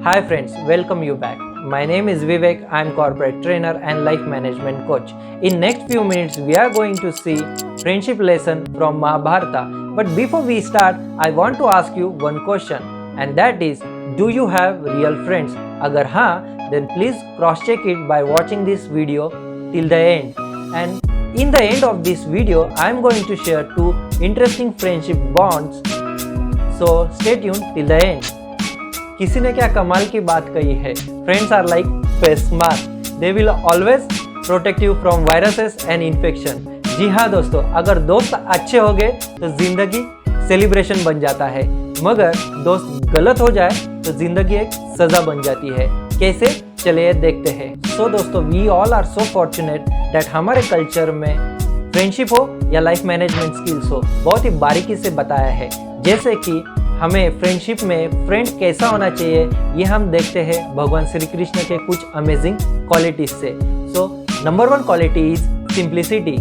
Hi friends, welcome you back. My name is Vivek. I am corporate trainer and life management coach. In next few minutes we are going to see friendship lesson from Mahabharata. But before we start, I want to ask you one question, and that is, do you have real friends? Agar हाँ, then please cross check it by watching this video till the end. And in the end of this video, I am going to share two interesting friendship bonds. So stay tuned till the end. किसी ने क्या कमाल की बात कही है, friends are like face mask, they will always protect you from viruses and infection. जी हाँ दोस्तों, अगर दोस्त अच्छे हो गए तो जिंदगी सेलिब्रेशन बन जाता है, मगर दोस्त गलत हो जाए तो जिंदगी एक सजा बन जाती है। कैसे, चलिए देखते हैं। सो दोस्तों, we all are so fortunate that हमारे कल्चर में फ्रेंडशिप हो या लाइफ मैनेजमेंट स्किल्स हो, बहुत ही बारीकी से बताया है। जैसे कि हमें फ्रेंडशिप में फ्रेंड कैसा होना चाहिए, ये हम देखते हैं भगवान श्री कृष्ण के कुछ अमेजिंग क्वालिटीज से। So number 1 quality is simplicity.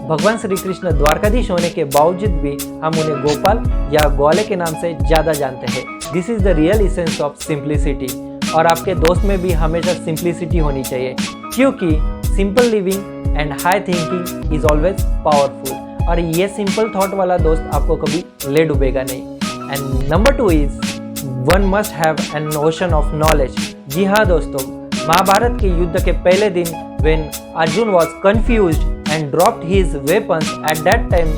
भगवान श्री कृष्ण द्वारकाधीश होने के बावजूद भी हम उन्हें गोपाल या ग्वाले के नाम से ज़्यादा जानते हैं। This is the real essence of simplicity. और आपके दोस्त में भी हमेशा सिंप्लिसिटी होनी चाहिए, क्योंकि simple living and high thinking is always powerful. और ये सिंपल थॉट वाला दोस्त आपको कभी ले डूबेगा नहीं। And number 2 is one must have an ocean of knowledge। जी हाँ दोस्तों, महाभारत के युद्ध के पहले दिन when Arjun was confused and dropped his weapons, at that time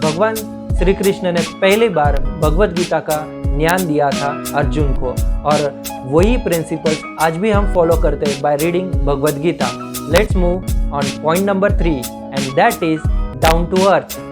भगवान श्री कृष्ण ने पहली बार भगवत गीता का ज्ञान दिया था अर्जुन को, और वही प्रिंसिपल्स आज भी हम फॉलो करते हैं by reading Bhagavad Gita. Let's move on point number 3 and that is down to earth।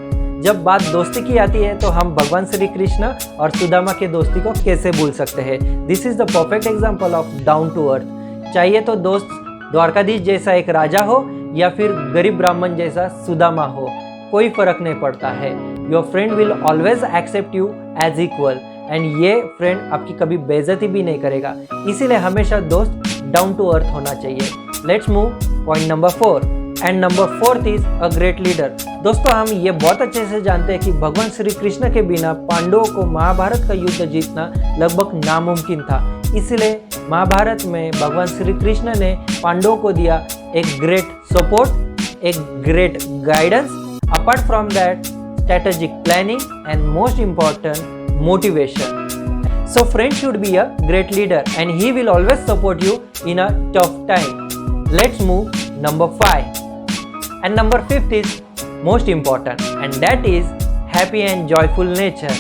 जब बात दोस्ती की आती है तो हम भगवान श्री कृष्ण और सुदामा के दोस्ती को कैसे भूल सकते हैं। This is the perfect example of down to earth. चाहे तो दोस्त द्वारकाधीश जैसा एक राजा हो या फिर गरीब ब्राह्मण जैसा सुदामा हो, कोई फर्क नहीं पड़ता है। Your friend will always accept you as equal, and ये फ्रेंड आपकी कभी बेइज्जती भी नहीं करेगा। इसीलिए हमेशा दोस्त डाउन टू अर्थ होना चाहिए। Let's move point number 4 and number 4 is a great leader. दोस्तों, हम ये बहुत अच्छे से जानते हैं कि भगवान श्री कृष्ण के बिना पांडवों को महाभारत का युद्ध जीतना लगभग नामुमकिन था। इसलिए महाभारत में भगवान श्री कृष्ण ने पांडवों को दिया एक ग्रेट सपोर्ट, एक great guidance, apart from that strategic planning and most important motivation. So friend should be a great leader and he will always support you in a tough time. Let's move number 5 and number 5 is most important, and that is happy and joyful nature।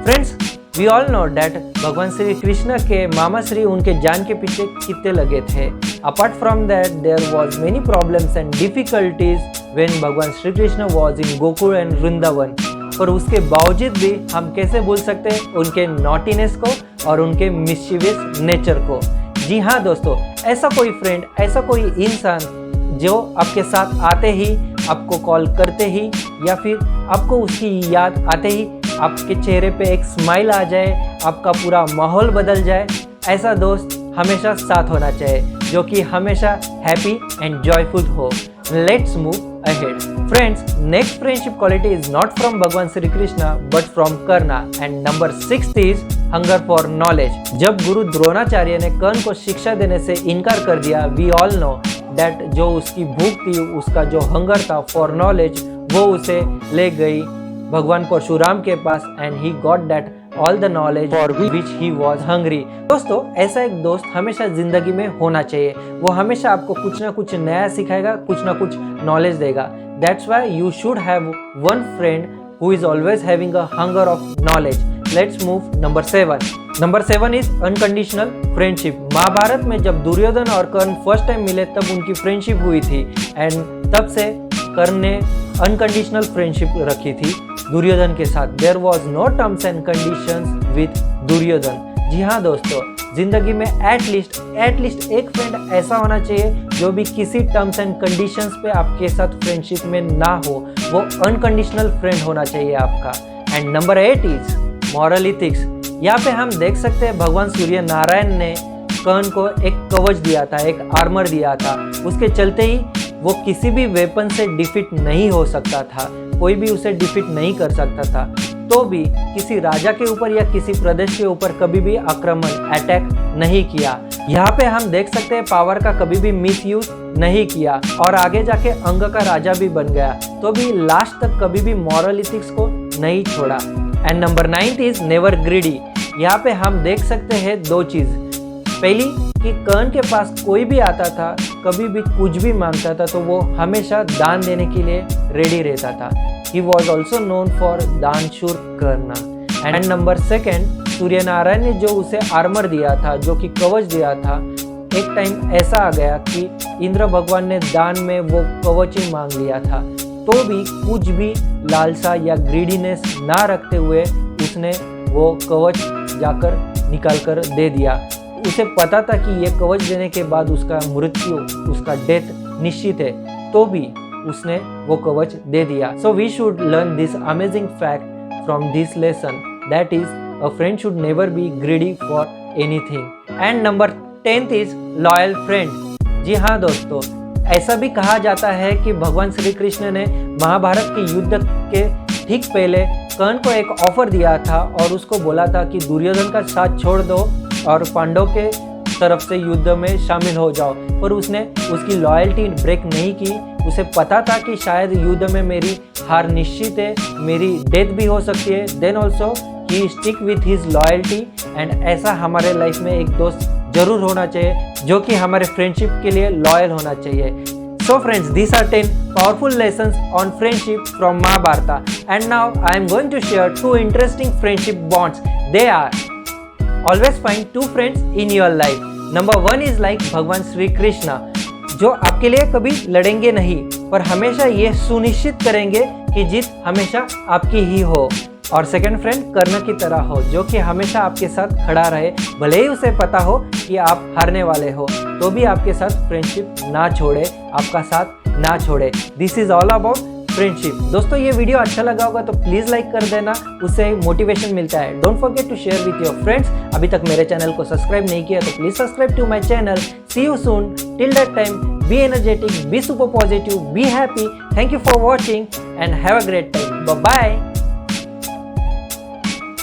Friends, we all know that भगवान श्री कृष्ण के मामा श्री उनके जान के पीछे कितने लगे थे। Apart from that, there was many problems and difficulties when भगवान Shri Krishna was in Gokul and Vrindavan. पर उसके बावजूद भी हम कैसे भूल सकते हैं उनके नॉटीनेस को और उनके मिस्चीवियस नेचर को। जी हाँ दोस्तों, ऐसा कोई फ्रेंड, ऐसा कोई इंसान जो आपके साथ आते ही, आपको कॉल करते ही या फिर आपको उसकी याद आते ही आपके चेहरे पे एक स्माइल आ जाए, आपका पूरा माहौल बदल जाए, ऐसा दोस्त हमेशा साथ होना चाहिए, जो कि हमेशा हैप्पी एंड जॉयफुल हो। Let's move ahead। Friends, next friendship quality is not from भगवान Shri Krishna but from Karna, and number 6 is hunger for knowledge। जब गुरु द्रोणाचार्य ने कर्ण को शिक्षा देने से इनकार कर दिया, we all know that जो उसकी भूख थी, उसका जो हंगर था for knowledge, वो उसे ले गई भगवान परशुराम के पास, and he got that all the knowledge for which he was hungry। दोस्तों, ऐसा एक दोस्त हमेशा जिंदगी में होना चाहिए। वो हमेशा आपको कुछ ना कुछ नया सिखाएगा, कुछ ना कुछ नॉलेज देगा। That's why you should have one friend who is always having a hunger of knowledge। Let's move number 7। Number 7 is unconditional friendship। Mahabharat में जब दुर्योधन और कर्ण फर्स्ट टाइम मिले तब उनकी फ्रेंडशिप हुई थी, एंड तब से कर्ण ने अनकंडीशनल फ्रेंडशिप रखी थी दुर्योधन के साथ। There was no terms and conditions with Duryodhan. जी हाँ दोस्तों, जिंदगी में एटलीस्ट एक फ्रेंड ऐसा होना चाहिए जो भी किसी टर्म्स एंड कंडीशंस पे आपके साथ फ्रेंडशिप में ना हो, वो अनकंडीशनल फ्रेंड होना चाहिए आपका। And number 8 is moral ethics. यहाँ पे हम देख सकते हैं भगवान सूर्य नारायण ने कर्ण को एक कवच दिया था, एक आर्मर दिया था। उसके चलते ही वो किसी भी वेपन से डिफीट नहीं हो सकता था, कोई भी उसे डिफीट नहीं कर सकता था। तो भी किसी राजा के ऊपर या किसी प्रदेश के ऊपर कभी भी आक्रमण अटैक नहीं किया। यहाँ पे हम देख सकते हैं पावर का कभी भी मिस यूज नहीं किया और आगे जाके अंग का राजा भी बन गया, तो भी लास्ट तक कभी भी मॉरल इथिक्स को नहीं छोड़ा। And number 9 is never greedy. यहाँ पे हम देख सकते हैं दो चीज। पहली कि कर्ण के पास कोई भी आता था, कभी भी कुछ भी मांगता था तो वो हमेशा दान देने के लिए रेडी रहता था। He was also known for दानशूर कर्ण। एंड नंबर 2 सूर्य नारायण ने जो उसे आर्मर दिया था, जो कि कवच दिया था, एक टाइम ऐसा आ गया कि इंद्र भगवान ने दान में वो कवच ही मांग लिया था, तो भी कुछ भी लालसा या ग्रीडीनेस ना रखते हुए उसने वो कवच जाकर निकाल कर दे दिया। उसे पता था कि ये कवच देने के बाद उसका मृत्यु, उसका डेथ निश्चित है, तो भी उसने वो कवच दे दिया। So we should learn this amazing fact from this lesson, that is a friend should never be greedy for anything. And number 10 is loyal friend. जी हाँ दोस्तों, ऐसा भी कहा जाता है कि भगवान श्री कृष्ण ने महाभारत के युद्ध के ठीक पहले कर्ण को एक ऑफर दिया था और उसको बोला था कि दुर्योधन का साथ छोड़ दो और पांडव के तरफ से युद्ध में शामिल हो जाओ, पर उसने उसकी लॉयल्टी ब्रेक नहीं की। उसे पता था कि शायद युद्ध में मेरी हार निश्चित है, मेरी डेथ भी हो सकती है, then also he stick with his loyalty. And ऐसा हमारे लाइफ में एक दोस्त जरूर होना चाहिए जो कि हमारे फ्रेंडशिप के लिए लॉयल होना चाहिए। So friends, these are 10 powerful lessons on friendship from Mahabharata. And now I am going to share 2 interesting friendship bonds. They are: always find 2 friends in your life. Number 1 is like भगवान श्री कृष्णा, जो आपके लिए कभी लड़ेंगे नहीं, पर हमेशा ये सुनिश्चित करेंगे कि जीत हमेशा आपकी ही हो। और सेकंड फ्रेंड कर्ण की तरह हो, जो कि हमेशा आपके साथ खड़ा रहे, भले ही उसे पता हो कि आप हारने वाले हो, तो भी आपके साथ फ्रेंडशिप ना छोड़े, आपका साथ ना छोड़े। This is all about friendship. दोस्तों, ये वीडियो अच्छा लगा होगा तो प्लीज़ लाइक कर देना, उससे मोटिवेशन मिलता है। Don't forget to share with your friends. अभी तक मेरे चैनल को सब्सक्राइब नहीं किया तो please subscribe to my channel. See you soon, till that time be energetic, be super positive, be happy. Thank you for watching and have a great time. Bye bye.